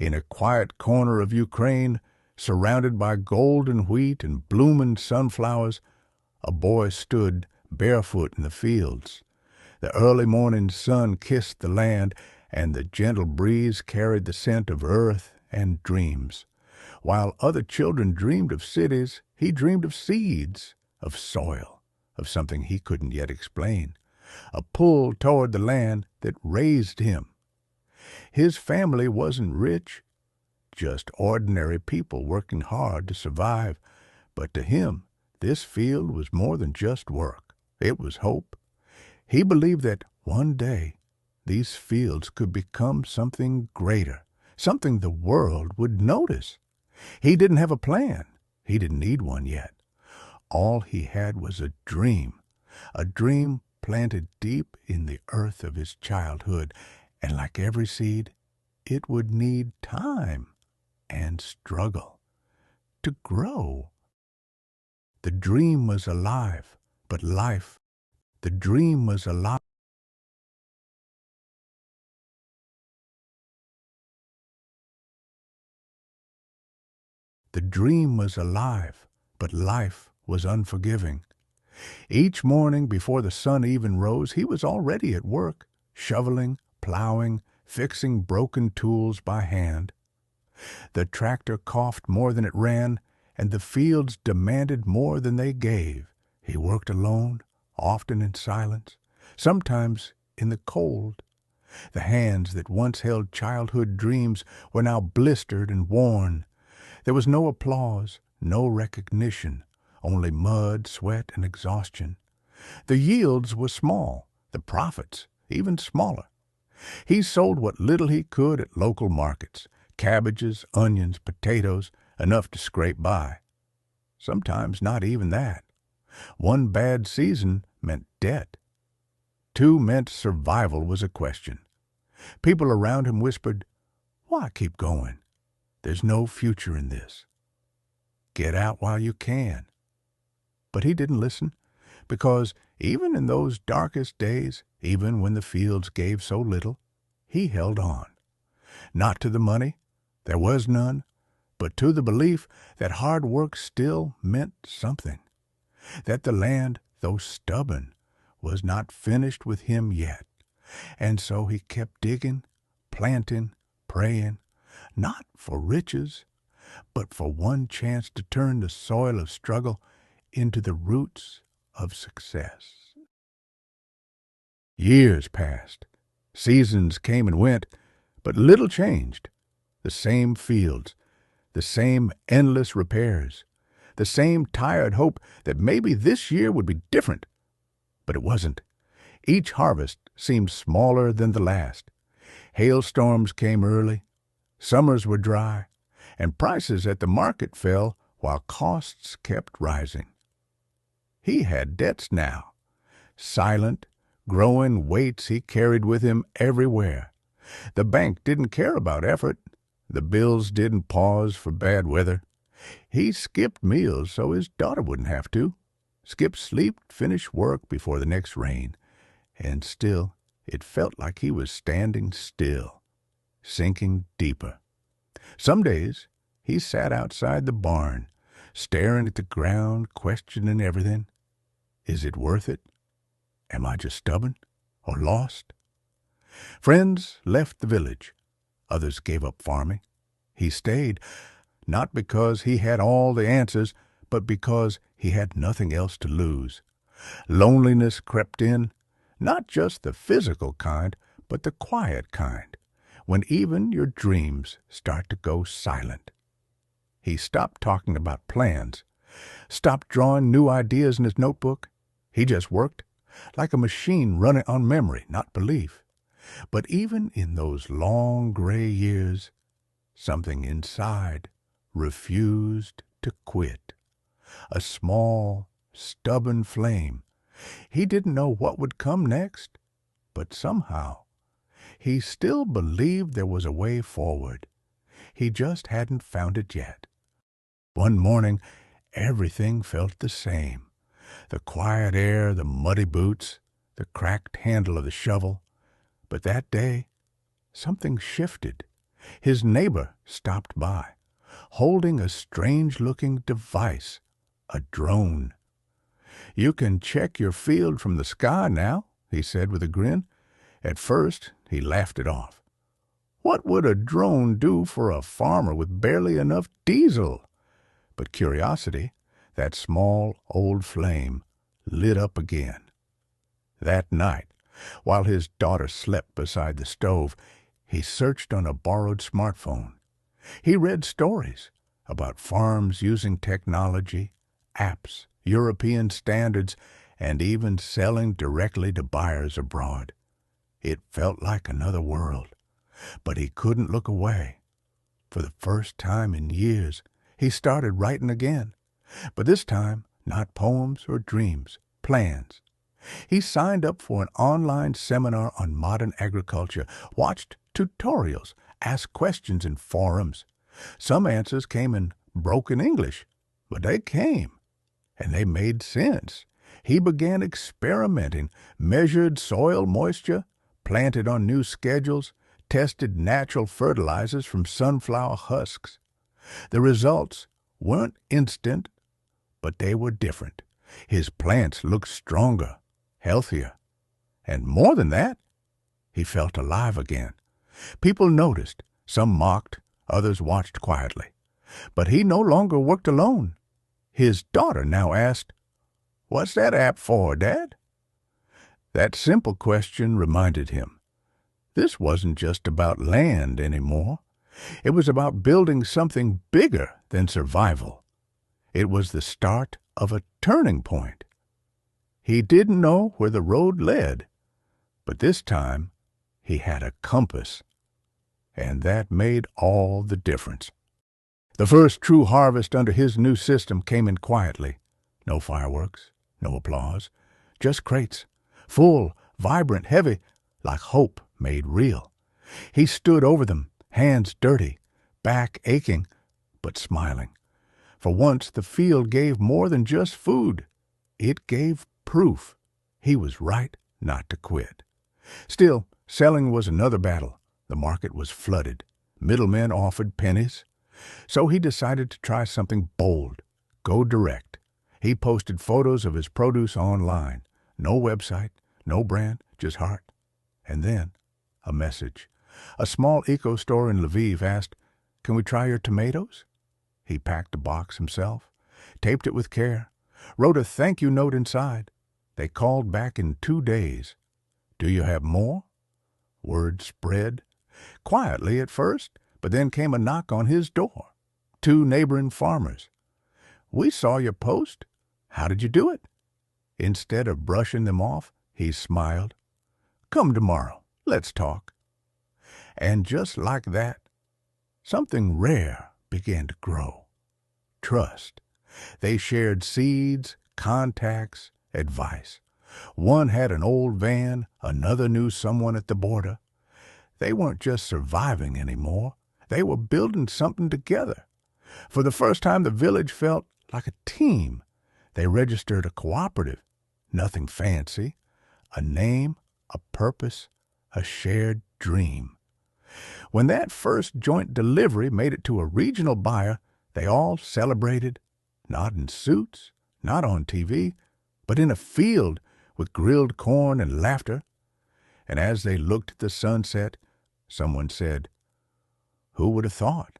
In a quiet corner of Ukraine, surrounded by golden wheat and blooming sunflowers, a boy stood barefoot in the fields. The early morning sun kissed the land, and the gentle breeze carried the scent of earth and dreams. While other children dreamed of cities, he dreamed of seeds, of soil, of something he couldn't yet explain, a pull toward the land that raised him. His family wasn't rich, just ordinary people working hard to survive, but to him, this field was more than just work. It was hope. He believed that one day these fields could become something greater, something the world would notice. He didn't have a plan. He didn't need one yet. All he had was a dream planted deep in the earth of his childhood, and like every seed, it would need time and struggle to grow. The dream was alive, but the dream was alive. The dream was alive, but life was unforgiving. Each morning before the sun even rose, he was already at work, shoveling, plowing, fixing broken tools by hand. The tractor coughed more than it ran, and the fields demanded more than they gave. He worked alone, often in silence, sometimes in the cold. The hands that once held childhood dreams were now blistered and worn. There was no applause, no recognition, only mud, sweat, and exhaustion. The yields were small, the profits even smaller. He sold what little he could at local markets, cabbages, onions, potatoes, enough to scrape by. Sometimes not even that. One bad season meant debt. Two meant survival was a question. People around him whispered, "Why keep going? There's no future in this. Get out while you can." But he didn't listen, because even in those darkest days, even when the fields gave so little, he held on. Not to the money, there was none, but to the belief that hard work still meant something, that the land, though stubborn, was not finished with him yet. And so he kept digging, planting, praying, not for riches, but for one chance to turn the soil of struggle into the roots of success. Years passed. Seasons came and went, but little changed. The same fields, the same endless repairs, the same tired hope that maybe this year would be different. But it wasn't. Each harvest seemed smaller than the last. Hailstorms came early, summers were dry, and prices at the market fell while costs kept rising. He had debts now, silent, growing weights he carried with him everywhere. The bank didn't care about effort. The bills didn't pause for bad weather. He skipped meals so his daughter wouldn't have to, skipped sleep, finish work before the next rain. And still, it felt like he was standing still, sinking deeper. Some days, he sat outside the barn, staring at the ground, questioning everything. Is it worth it? Am I just stubborn or lost? Friends left the village. Others gave up farming. He stayed, not because he had all the answers, but because he had nothing else to lose. Loneliness crept in, not just the physical kind, but the quiet kind, when even your dreams start to go silent. He stopped talking about plans, stopped drawing new ideas in his notebook. He just worked, like a machine running on memory, not belief. But even in those long gray years, something inside refused to quit. A small, stubborn flame. He didn't know what would come next, but somehow he still believed there was a way forward. He just hadn't found it yet. One morning, everything felt the same. The quiet air, the muddy boots, the cracked handle of the shovel. But that day, something shifted. His neighbor stopped by, holding a strange-looking device, a drone. "You can check your field from the sky now," he said with a grin. At first, he laughed it off. What would a drone do for a farmer with barely enough diesel? But curiosity, that small old flame, lit up again. That night, while his daughter slept beside the stove, he searched on a borrowed smartphone. He read stories about farms using technology, apps, European standards, and even selling directly to buyers abroad. It felt like another world, but he couldn't look away. For the first time in years, he started writing again, but this time not poems or dreams, plans. He signed up for an online seminar on modern agriculture, watched tutorials, asked questions in forums. Some answers came in broken English, but they came, and they made sense. He began experimenting, measured soil moisture, planted on new schedules, tested natural fertilizers from sunflower husks. The results weren't instant, but they were different. His plants looked stronger, healthier, and more than that, he felt alive again. People noticed, some mocked, others watched quietly. But he no longer worked alone. His daughter now asked, "What's that app for, Dad?" That simple question reminded him. This wasn't just about land anymore. It was about building something bigger than survival. It was the start of a turning point. He didn't know where the road led, but this time he had a compass, and that made all the difference. The first true harvest under his new system came in quietly. No fireworks, no applause, just crates, full, vibrant, heavy, like hope made real. He stood over them, hands dirty, back aching, but smiling. For once the field gave more than just food. It gave proof he was right not to quit. Still, selling was another battle. The market was flooded. Middlemen offered pennies. So he decided to try something bold, go direct. He posted photos of his produce online. No website, no brand, just heart. And then a message. A small eco store in Lviv asked, "Can we try your tomatoes?" He packed a box himself, taped it with care, wrote a thank you note inside. They called back in 2 days. "Do you have more?" Word spread, quietly at first, but then came a knock on his door. 2 neighboring farmers. "We saw your post. How did you do it?" Instead of brushing them off, he smiled. "Come tomorrow. Let's talk." And just like that, something rare began to grow. Trust. They shared seeds, contacts, advice. One had an old van, another knew someone at the border. They weren't just surviving anymore. They were building something together. For the first time, the village felt like a team. They registered a cooperative. Nothing fancy. A name, a purpose, a shared dream. When that first joint delivery made it to a regional buyer, they all celebrated, not in suits, not on TV, but in a field with grilled corn and laughter. And as they looked at the sunset, someone said, "Who would have thought?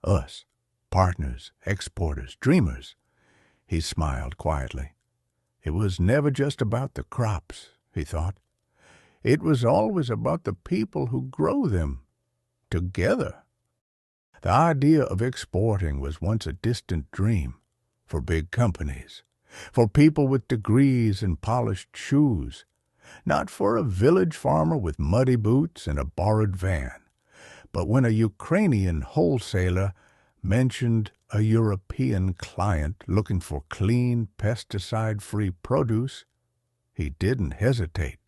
Us, partners, exporters, dreamers." He smiled quietly. It was never just about the crops, he thought. It was always about the people who grow them, together. The idea of exporting was once a distant dream for big companies, for people with degrees and polished shoes, not for a village farmer with muddy boots and a borrowed van. But when a Ukrainian wholesaler mentioned a European client looking for clean, pesticide-free produce, he didn't hesitate.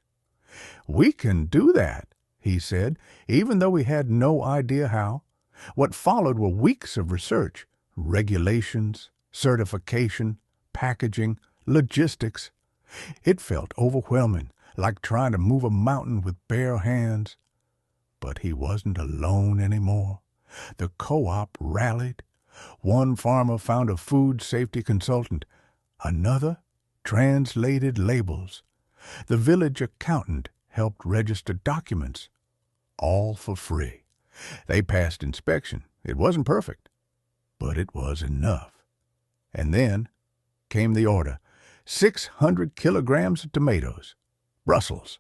"We can do that," he said, even though he had no idea how. What followed were weeks of research, regulations, certification, packaging, logistics. It felt overwhelming, like trying to move a mountain with bare hands. But he wasn't alone anymore. The co-op rallied. One farmer found a food safety consultant. Another translated labels. The village accountant helped register documents, all for free. They passed inspection. It wasn't perfect, but it was enough. And then came the order. 600 kilograms of tomatoes. Brussels.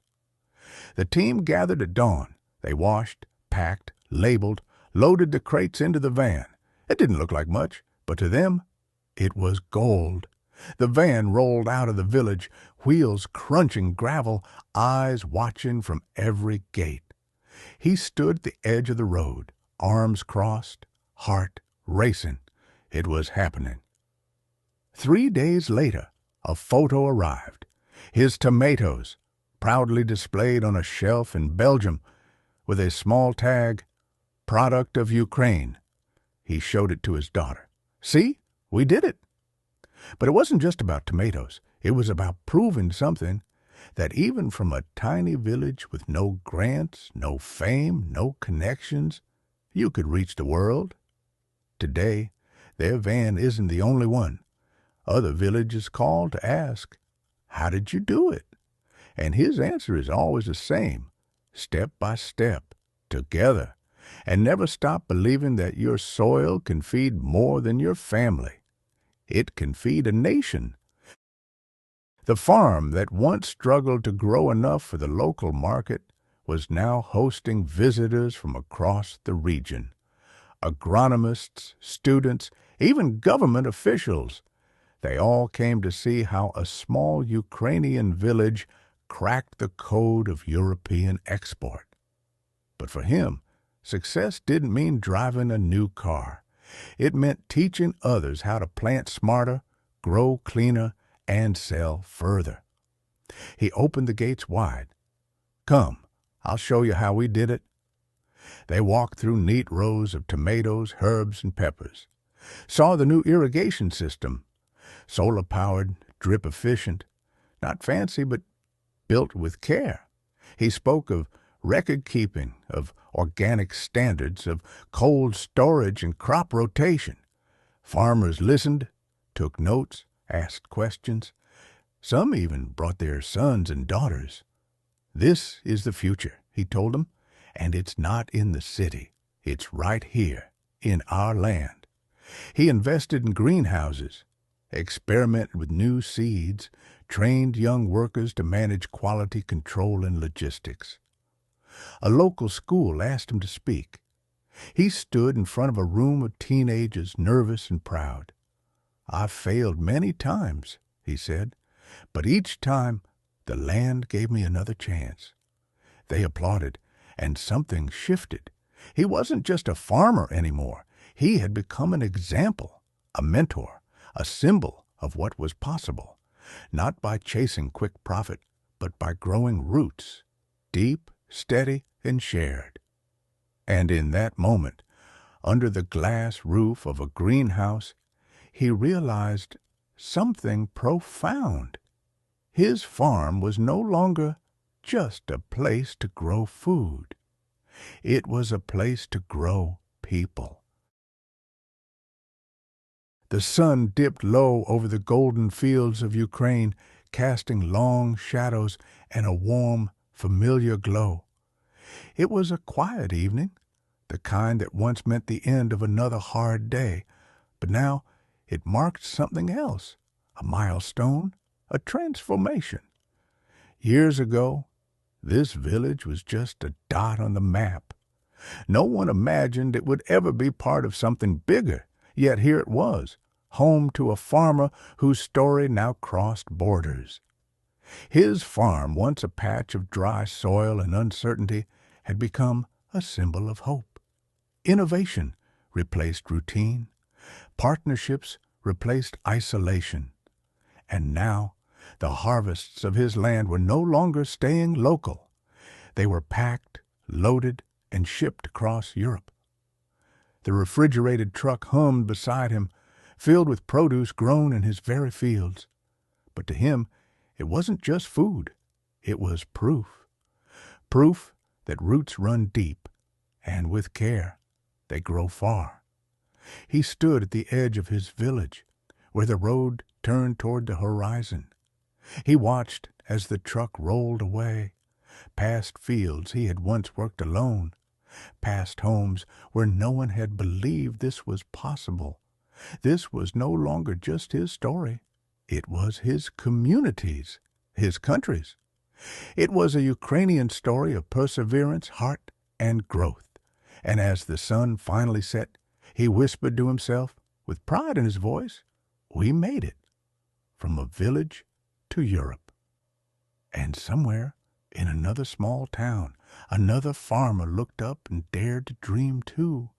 The team gathered at dawn. They washed, packed, labeled, loaded the crates into the van. It didn't look like much, but to them, it was gold. The van rolled out of the village, wheels crunching gravel, eyes watching from every gate. He stood at the edge of the road, arms crossed, heart racing. It was happening. 3 days later, a photo arrived. His tomatoes, proudly displayed on a shelf in Belgium, with a small tag, "Product of Ukraine." He showed it to his daughter. "See, we did it." But it wasn't just about tomatoes. It was about proving something, that even from a tiny village with no grants, no fame, no connections, you could reach the world. Today, their van isn't the only one. Other villages call to ask, "How did you do it?" And his answer is always the same, step by step, together, and never stop believing that your soil can feed more than your family. It can feed a nation. The farm that once struggled to grow enough for the local market was now hosting visitors from across the region. Agronomists, students, even government officials. They all came to see how a small Ukrainian village cracked the code of European export. But for him, success didn't mean driving a new car. It meant teaching others how to plant smarter, grow cleaner, and sell further. He opened the gates wide. "Come, I'll show you how we did it." They walked through neat rows of tomatoes, herbs, and peppers. Saw the new irrigation system, solar-powered, drip-efficient, not fancy, but built with care. He spoke of record-keeping, of organic standards, of cold storage and crop rotation. Farmers listened, took notes, asked questions. Some even brought their sons and daughters. "This is the future," he told them, "and it's not in the city. It's right here, in our land." He invested in greenhouses, experimented with new seeds, trained young workers to manage quality control and logistics. A local school asked him to speak. He stood in front of a room of teenagers, nervous and proud. "I've failed many times," he said, "but each time the land gave me another chance." They applauded, and something shifted. He wasn't just a farmer anymore. He had become an example, a mentor, a symbol of what was possible, not by chasing quick profit, but by growing roots, deep, steady, and shared. And in that moment, under the glass roof of a greenhouse, he realized something profound. His farm was no longer just a place to grow food. It was a place to grow people. The sun dipped low over the golden fields of Ukraine, casting long shadows and a warm, familiar glow. It was a quiet evening, the kind that once meant the end of another hard day, but now it marked something else, a milestone, a transformation. Years ago, this village was just a dot on the map. No one imagined it would ever be part of something bigger, yet here it was, home to a farmer whose story now crossed borders. His farm, once a patch of dry soil and uncertainty, had become a symbol of hope. Innovation replaced routine. Partnerships replaced isolation. And now the harvests of his land were no longer staying local. They were packed, loaded, and shipped across Europe. The refrigerated truck hummed beside him, filled with produce grown in his very fields. But to him, it wasn't just food. It was proof. Proof that roots run deep, and with care they grow far. He stood at the edge of his village, where the road turned toward the horizon. He watched as the truck rolled away, past fields he had once worked alone, past homes where no one had believed this was possible. This was no longer just his story. It was his community's, his country's. It was a Ukrainian story of perseverance, heart, and growth. And as the sun finally set, he whispered to himself, with pride in his voice, "We made it, from a village to Europe." And somewhere in another small town, another farmer looked up and dared to dream too.